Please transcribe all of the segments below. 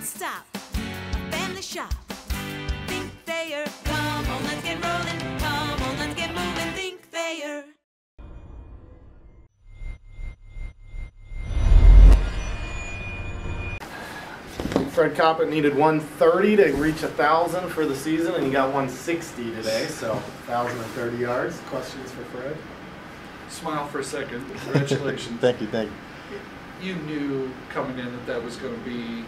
stop. A family shop. Think Thayer. Come on, let's get rolling. Come on, let's get moving. Think Thayer. Fred Coppet needed 130 to reach 1,000 for the season, and he got 160 today, so 1,030 yards. Questions for Fred? Smile for a second. Congratulations. Thank you. You knew coming in that was going to be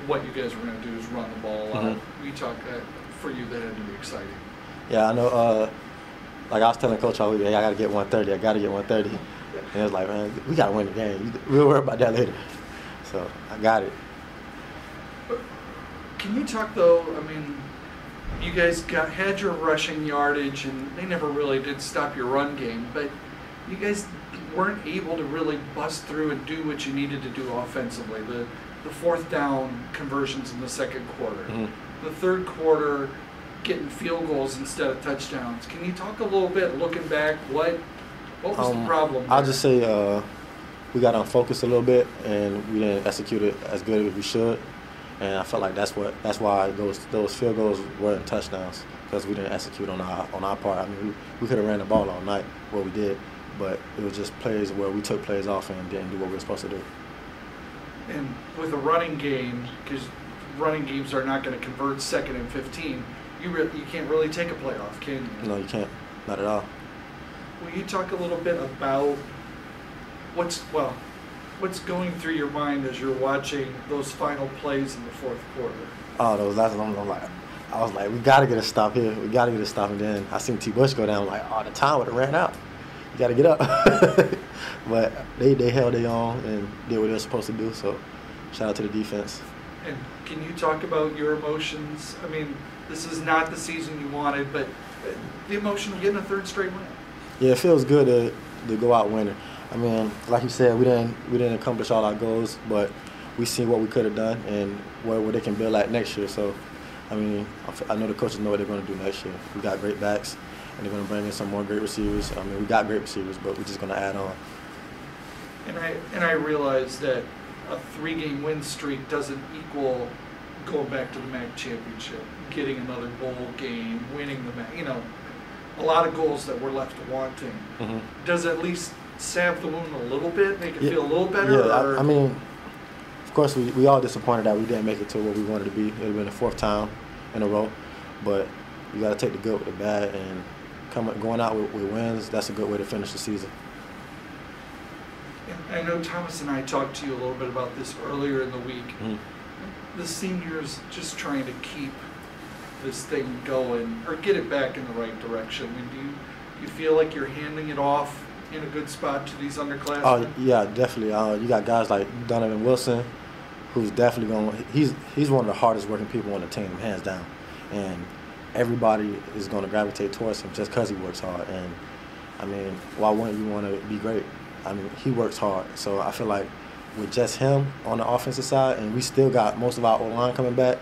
what you guys were going to do is run the ball out. You talk for you that had to be exciting. Yeah, I know. Like I was telling Coach all week, hey, I got to get 130. I got to get 130. And it was like, man, we got to win the game. We'll worry about that later. So I got it. Can you talk though? I mean, you guys had your rushing yardage, and they never really did stop your run game. But you guys weren't able to really bust through and do what you needed to do offensively. The fourth down conversions in the second quarter, the third quarter, getting field goals instead of touchdowns. Can you talk a little bit, looking back, what was the problem? I'll just say we got unfocused a little bit, and we didn't execute it as good as we should. And I felt like that's why those field goals weren't touchdowns, because we didn't execute on our part. I mean, we could have ran the ball all night, what we did, but it was just plays where we took plays off and didn't do what we were supposed to do. And with a running game, because running games are not going to convert 2nd and 15, you can't really take a play off, can you? No, you can't. Not at all. Will you talk a little bit about what's going through your mind as you're watching those final plays in the fourth quarter? Oh, those last ones, I was like, we got to get a stop here. We got to get a stop. And then I seen T. Bush go down. I'm like, oh, the time would have ran out. You got to get up. But they held their own and did what they were supposed to do. So shout out to the defense. And can you talk about your emotions? I mean, this is not the season you wanted, but the emotion of getting a third straight win. Yeah, it feels good to go out winning. I mean, like you said, we didn't accomplish all our goals, but we seen what we could have done and where they can build at next year. So, I mean, I know the coaches know what they're going to do next year. We got great backs, and they're going to bring in some more great receivers. I mean, we got great receivers, but we're just going to add on. And I realize that a 3-game win streak doesn't equal going back to the MAC championship, getting another bowl game, winning the MAC. You know, a lot of goals that we're left wanting. Does at least salve the wound a little bit, make it feel a little better? Yeah, I mean, of course, we all disappointed that we didn't make it to where we wanted to be. It would have been the 4th time in a row, but you got to take the good with the bad, and going out with wins, that's a good way to finish the season. I know Thomas and I talked to you a little bit about this earlier in the week. The seniors just trying to keep this thing going or get it back in the right direction. I mean, do you feel like you're handing it off in a good spot to these underclassmen? Oh yeah, definitely. You got guys like Donovan Wilson, who's definitely going. He's one of the hardest working people on the team, hands down, and everybody is going to gravitate towards him just because he works hard. And I mean, why wouldn't you want to be great? I mean, he works hard, so I feel like with just him on the offensive side, and we still got most of our O-line coming back,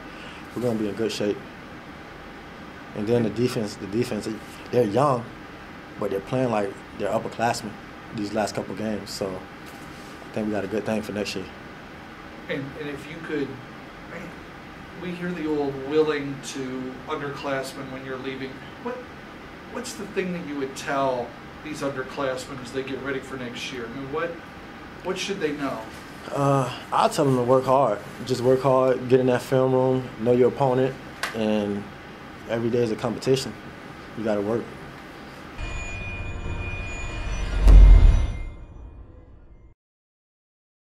we're going to be in good shape. And then the defense, they're young, but they're playing like they're upperclassmen these last couple games. So I think we got a good thing for next year. And if you could, we hear the old willing to underclassmen when you're leaving. What's the thing that you would tell these underclassmen as they get ready for next year? I mean, what should they know? I'll tell them to work hard. Just work hard, get in that film room, know your opponent, and every day is a competition. You got to work.